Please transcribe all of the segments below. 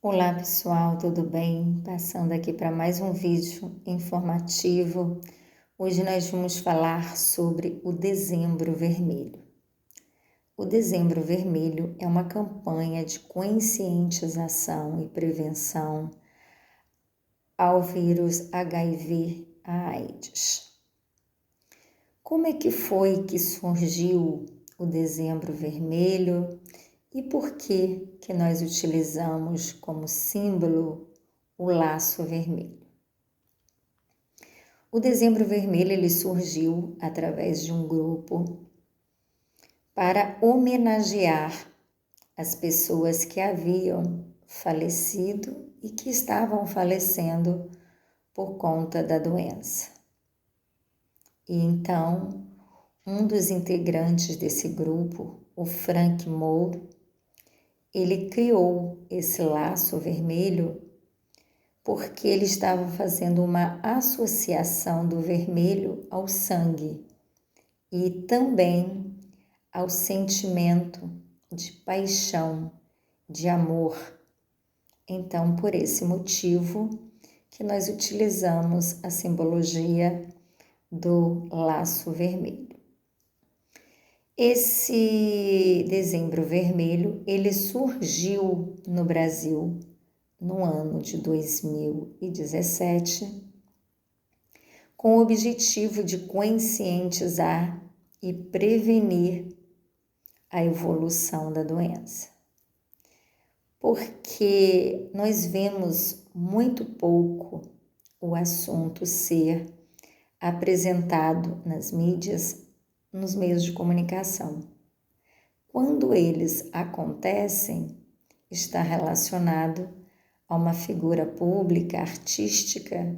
Olá pessoal, tudo bem? Passando aqui para mais um vídeo informativo. Hoje nós vamos falar sobre o Dezembro Vermelho. O Dezembro Vermelho é uma campanha de conscientização e prevenção ao vírus HIV/AIDS. Como é que foi que surgiu o Dezembro Vermelho? E por que nós utilizamos como símbolo o laço vermelho? O Dezembro Vermelho ele surgiu através de um grupo para homenagear as pessoas que haviam falecido e que estavam falecendo por conta da doença. E então, um dos integrantes desse grupo, o Frank Moore, ele criou esse laço vermelho porque ele estava fazendo uma associação do vermelho ao sangue e também ao sentimento de paixão, de amor. Então, por esse motivo que nós utilizamos a simbologia do laço vermelho. Esse Dezembro Vermelho, ele surgiu no Brasil no ano de 2017, com o objetivo de conscientizar e prevenir a evolução da doença. Porque nós vemos muito pouco o assunto ser apresentado nas mídias, nos meios de comunicação. Quando eles acontecem, está relacionado a uma figura pública, artística,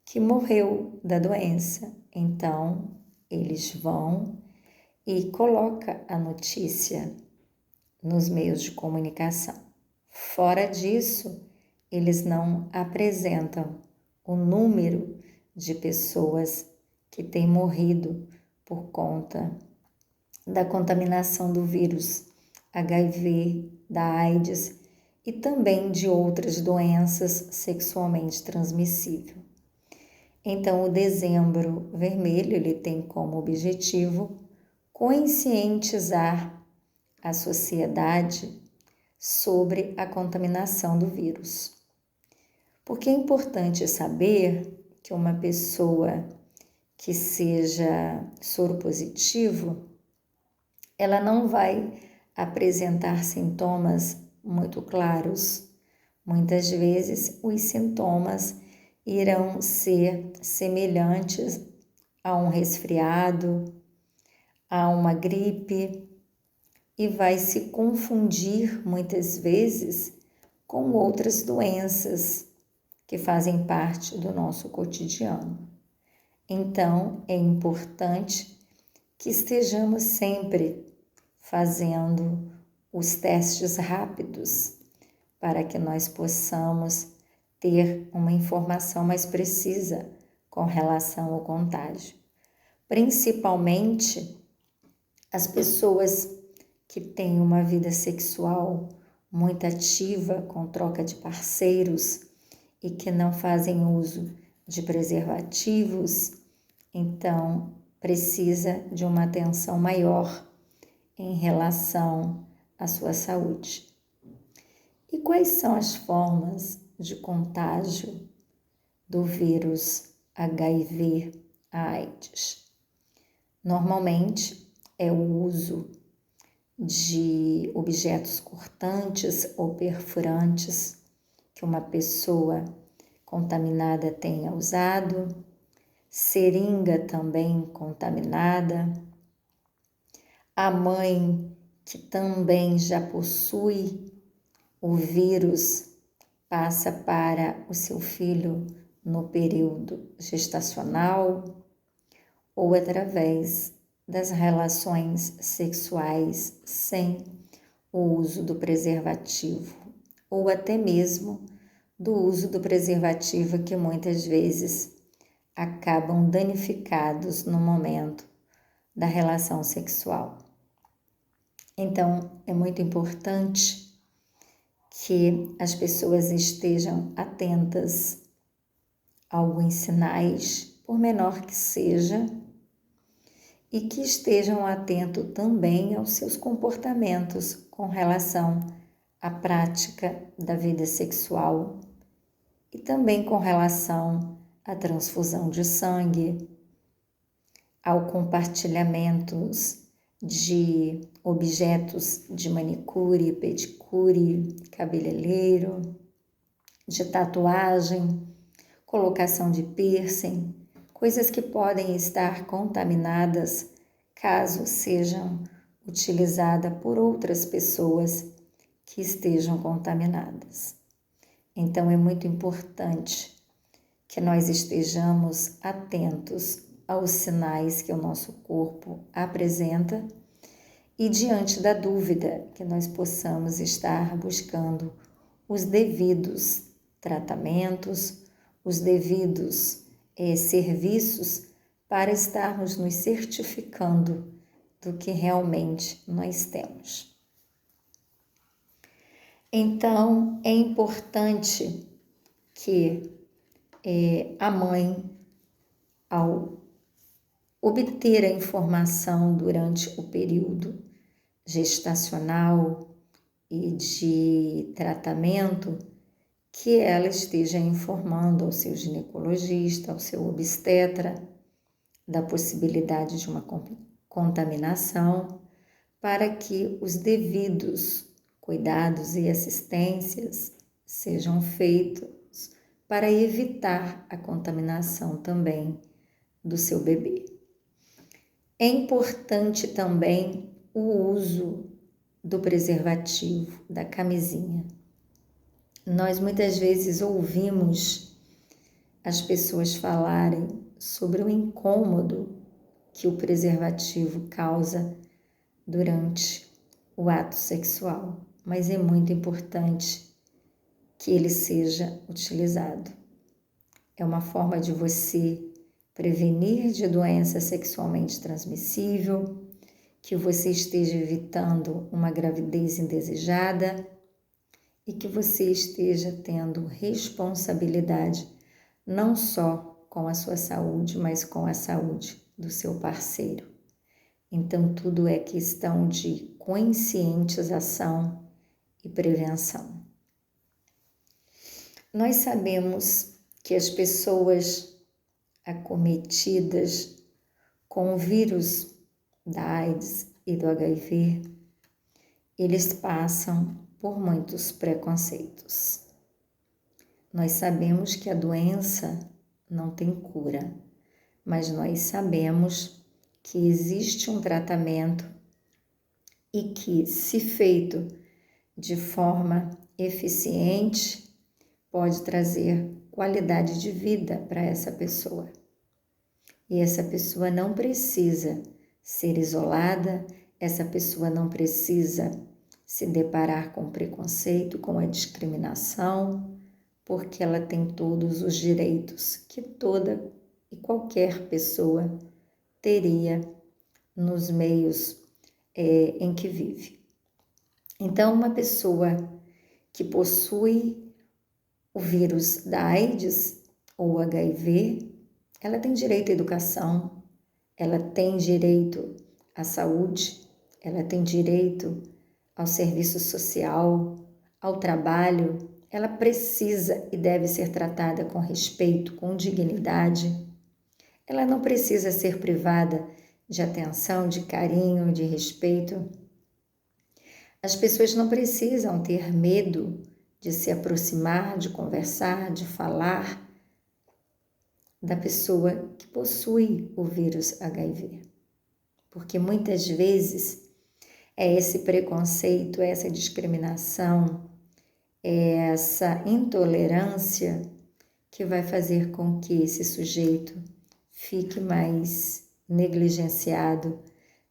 que morreu da doença. Então, eles vão e colocam a notícia nos meios de comunicação. Fora disso, eles não apresentam o número de pessoas que têm morrido por conta da contaminação do vírus HIV, da AIDS e também de outras doenças sexualmente transmissíveis. Então, o Dezembro Vermelho ele tem como objetivo conscientizar a sociedade sobre a contaminação do vírus. Porque é importante saber que uma pessoa que seja soropositivo, ela não vai apresentar sintomas muito claros. Muitas vezes os sintomas irão ser semelhantes a um resfriado, a uma gripe e vai se confundir muitas vezes com outras doenças que fazem parte do nosso cotidiano. Então, é importante que estejamos sempre fazendo os testes rápidos para que nós possamos ter uma informação mais precisa com relação ao contágio. Principalmente as pessoas que têm uma vida sexual muito ativa, com troca de parceiros e que não fazem uso de preservativos, então precisa de uma atenção maior em relação à sua saúde. E quais são as formas de contágio do vírus HIV/AIDS? Normalmente é o uso de objetos cortantes ou perfurantes que uma pessoa contaminada tenha usado, seringa também contaminada, a mãe que também já possui o vírus passa para o seu filho no período gestacional ou através das relações sexuais sem o uso do preservativo ou até mesmo do uso do preservativo que muitas vezes acabam danificados no momento da relação sexual. Então, é muito importante que as pessoas estejam atentas a alguns sinais, por menor que seja, e que estejam atentos também aos seus comportamentos com relação à prática da vida sexual e também com relação à transfusão de sangue, ao compartilhamento de objetos de manicure, pedicure, cabeleireiro, de tatuagem, colocação de piercing, coisas que podem estar contaminadas caso sejam utilizadas por outras pessoas que estejam contaminadas. Então é muito importante que nós estejamos atentos aos sinais que o nosso corpo apresenta e, diante da dúvida, que nós possamos estar buscando os devidos tratamentos, os devidos serviços para estarmos nos certificando do que realmente nós temos. Então, é importante que a mãe, ao obter a informação durante o período gestacional e de tratamento, que ela esteja informando ao seu ginecologista, ao seu obstetra, da possibilidade de uma contaminação, para que os devidos cuidados e assistências sejam feitos para evitar a contaminação também do seu bebê. É importante também o uso do preservativo, da camisinha. Nós muitas vezes ouvimos as pessoas falarem sobre o incômodo que o preservativo causa durante o ato sexual, mas é muito importante que ele seja utilizado. É uma forma de você prevenir de doença sexualmente transmissível, que você esteja evitando uma gravidez indesejada e que você esteja tendo responsabilidade não só com a sua saúde, mas com a saúde do seu parceiro. Então, tudo é questão de conscientização e prevenção. Nós sabemos que as pessoas acometidas com o vírus da AIDS e do HIV, eles passam por muitos preconceitos. Nós sabemos que a doença não tem cura, mas nós sabemos que existe um tratamento e que, se feito de forma eficiente, pode trazer qualidade de vida para essa pessoa. E essa pessoa não precisa ser isolada, essa pessoa não precisa se deparar com preconceito, com a discriminação, porque ela tem todos os direitos que toda e qualquer pessoa teria nos meios em que vive. Então, uma pessoa que possui o vírus da AIDS ou HIV, ela tem direito à educação, ela tem direito à saúde, ela tem direito ao serviço social, ao trabalho. Ela precisa e deve ser tratada com respeito, com dignidade. Ela não precisa ser privada de atenção, de carinho, de respeito. As pessoas não precisam ter medo de se aproximar, de conversar, de falar da pessoa que possui o vírus HIV. Porque muitas vezes é esse preconceito, essa discriminação, essa intolerância que vai fazer com que esse sujeito fique mais negligenciado,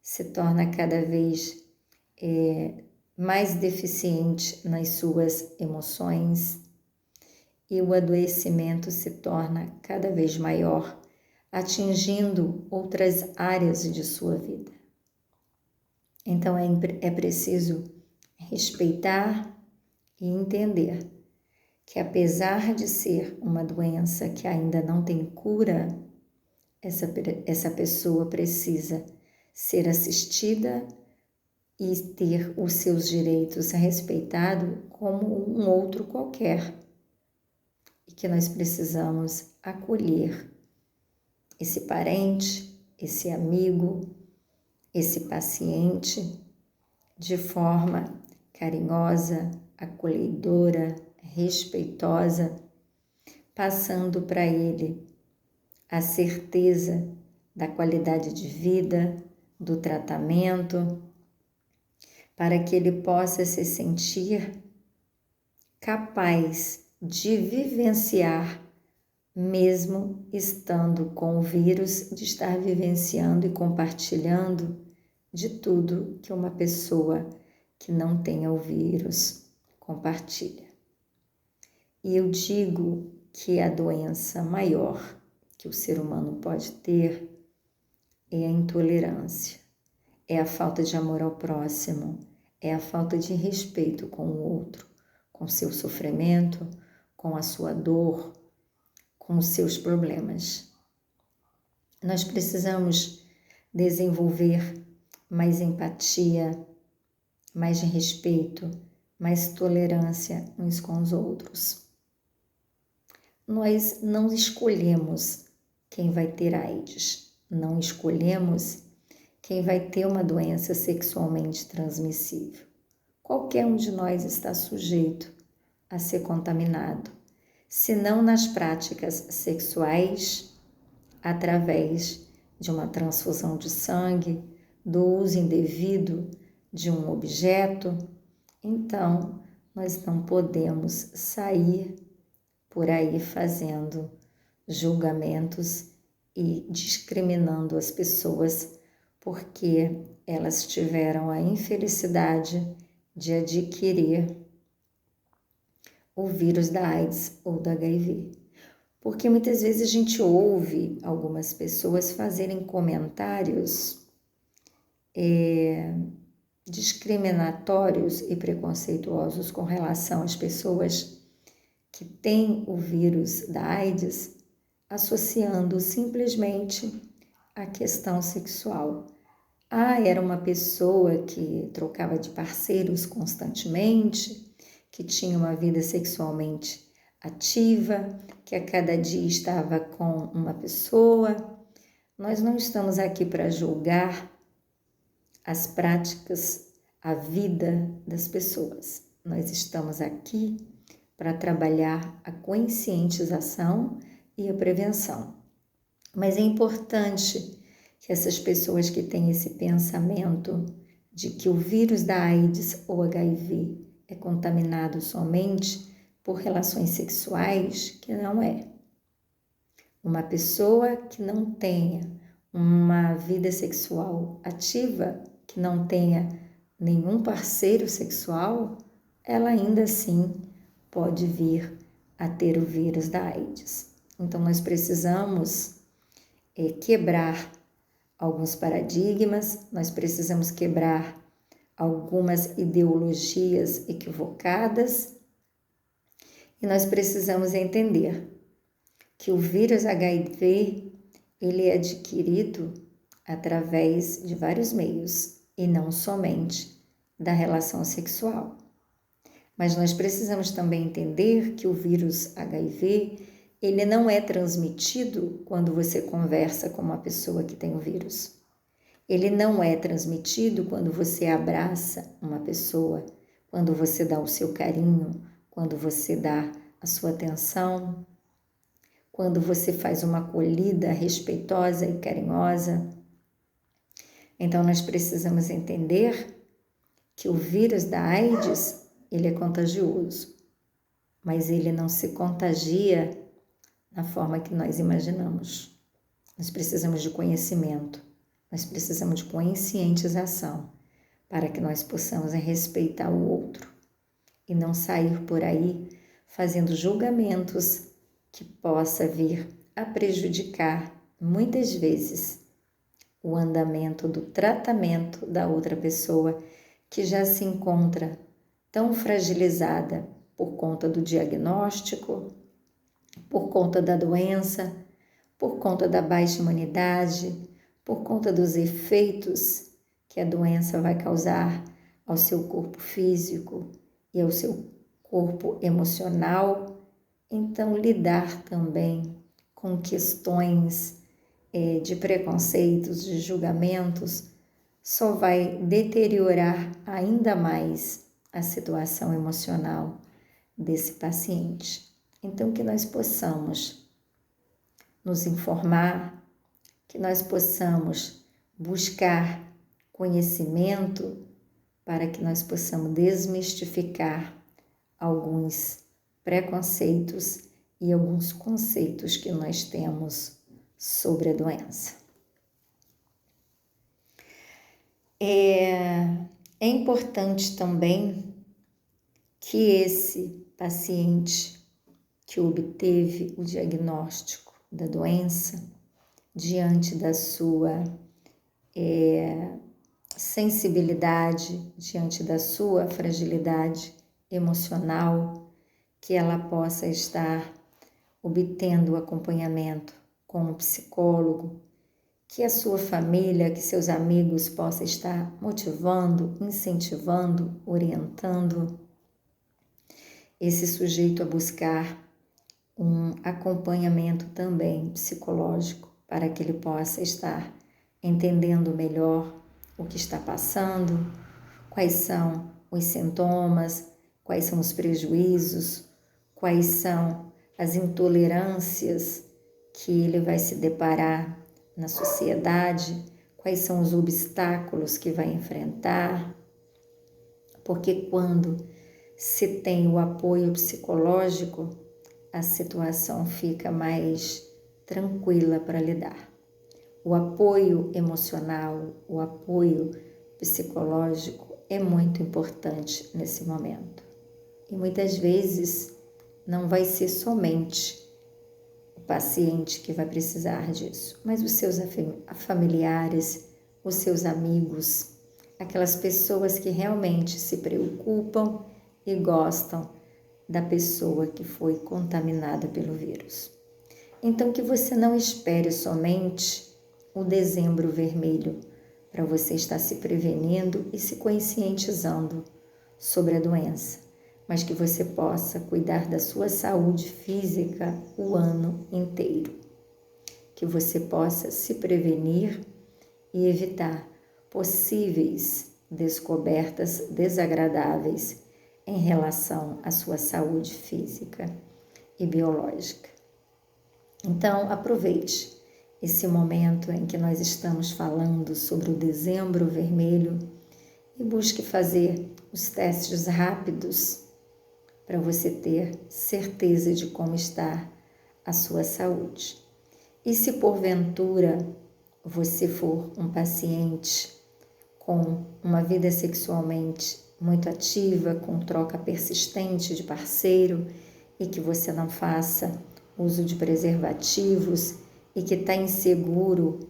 se torna cada vez mais deficiente nas suas emoções e o adoecimento se torna cada vez maior, atingindo outras áreas de sua vida. Então é preciso respeitar e entender que, apesar de ser uma doença que ainda não tem cura, essa pessoa precisa ser assistida e ter os seus direitos respeitados como um outro qualquer. E que nós precisamos acolher esse parente, esse amigo, esse paciente de forma carinhosa, acolhedora, respeitosa, passando para ele a certeza da qualidade de vida, do tratamento, para que ele possa se sentir capaz de vivenciar, mesmo estando com o vírus, de estar vivenciando e compartilhando de tudo que uma pessoa que não tenha o vírus compartilha. E eu digo que a doença maior que o ser humano pode ter é a intolerância, é a falta de amor ao próximo, é a falta de respeito com o outro, com seu sofrimento, com a sua dor, com os seus problemas. Nós precisamos desenvolver mais empatia, mais respeito, mais tolerância uns com os outros. Nós não escolhemos quem vai ter AIDS, não escolhemos quem vai ter uma doença sexualmente transmissível. Qualquer um de nós está sujeito a ser contaminado, se não nas práticas sexuais, através de uma transfusão de sangue, do uso indevido de um objeto. Então, nós não podemos sair por aí fazendo julgamentos e discriminando as pessoas porque elas tiveram a infelicidade de adquirir o vírus da AIDS ou da HIV. Porque muitas vezes a gente ouve algumas pessoas fazerem comentários discriminatórios e preconceituosos com relação às pessoas que têm o vírus da AIDS, associando simplesmente à questão sexual. Era uma pessoa que trocava de parceiros constantemente, que tinha uma vida sexualmente ativa, que a cada dia estava com uma pessoa. Nós não estamos aqui para julgar as práticas, a vida das pessoas. Nós estamos aqui para trabalhar a conscientização e a prevenção. Mas é importante que essas pessoas que têm esse pensamento de que o vírus da AIDS ou HIV é contaminado somente por relações sexuais, que não é. Uma pessoa que não tenha uma vida sexual ativa, que não tenha nenhum parceiro sexual, ela ainda assim pode vir a ter o vírus da AIDS. Então, nós precisamos quebrar alguns paradigmas, nós precisamos quebrar algumas ideologias equivocadas e nós precisamos entender que o vírus HIV ele é adquirido através de vários meios e não somente da relação sexual. Mas nós precisamos também entender que o vírus HIV ele não é transmitido quando você conversa com uma pessoa que tem o vírus. Ele não é transmitido quando você abraça uma pessoa, quando você dá o seu carinho, quando você dá a sua atenção, quando você faz uma acolhida respeitosa e carinhosa. Então, nós precisamos entender que o vírus da AIDS, ele é contagioso, mas ele não se contagia na forma que nós imaginamos. Nós precisamos de conhecimento, nós precisamos de conscientização para que nós possamos respeitar o outro e não sair por aí fazendo julgamentos que possa vir a prejudicar muitas vezes o andamento do tratamento da outra pessoa que já se encontra tão fragilizada por conta do diagnóstico, por conta da doença, por conta da baixa imunidade, por conta dos efeitos que a doença vai causar ao seu corpo físico e ao seu corpo emocional. Então, lidar também com questões de preconceitos, de julgamentos, só vai deteriorar ainda mais a situação emocional desse paciente. Então, que nós possamos nos informar, que nós possamos buscar conhecimento para que nós possamos desmistificar alguns preconceitos e alguns conceitos que nós temos sobre a doença. É importante também que esse paciente que obteve o diagnóstico da doença, diante da sua sensibilidade, diante da sua fragilidade emocional, que ela possa estar obtendo o acompanhamento com um psicólogo, que a sua família, que seus amigos possam estar motivando, incentivando, orientando esse sujeito a buscar um acompanhamento também psicológico para que ele possa estar entendendo melhor o que está passando, quais são os sintomas, quais são os prejuízos, quais são as intolerâncias que ele vai se deparar na sociedade, quais são os obstáculos que vai enfrentar, porque quando se tem o apoio psicológico, a situação fica mais tranquila para lidar. O apoio emocional, o apoio psicológico é muito importante nesse momento. E muitas vezes não vai ser somente o paciente que vai precisar disso, mas os seus familiares, os seus amigos, aquelas pessoas que realmente se preocupam e gostam da pessoa que foi contaminada pelo vírus. Então, que você não espere somente o dezembro vermelho para você estar se prevenindo e se conscientizando sobre a doença, mas que você possa cuidar da sua saúde física o ano inteiro. Que você possa se prevenir e evitar possíveis descobertas desagradáveis em relação à sua saúde física e biológica. Então, aproveite esse momento em que nós estamos falando sobre o dezembro vermelho e busque fazer os testes rápidos para você ter certeza de como está a sua saúde. E se porventura você for um paciente com uma vida sexualmente muito ativa, com troca persistente de parceiro e que você não faça uso de preservativos e que está inseguro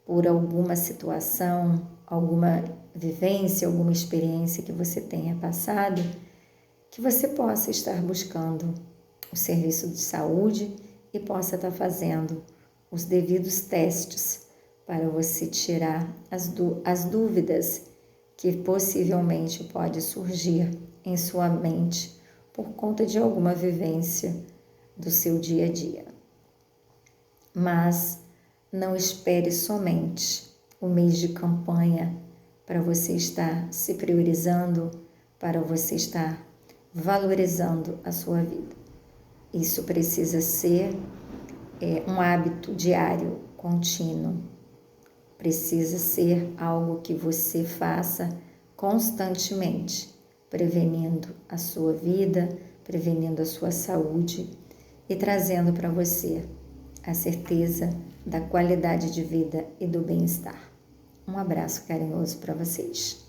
por alguma situação, alguma vivência, alguma experiência que você tenha passado, que você possa estar buscando o serviço de saúde e possa estar fazendo os devidos testes para você tirar as dúvidas que possivelmente pode surgir em sua mente por conta de alguma vivência do seu dia a dia. Mas não espere somente o mês de campanha para você estar se priorizando, para você estar valorizando a sua vida. Isso precisa ser um hábito diário, contínuo. Precisa ser algo que você faça constantemente, prevenindo a sua vida, prevenindo a sua saúde e trazendo para você a certeza da qualidade de vida e do bem-estar. Um abraço carinhoso para vocês.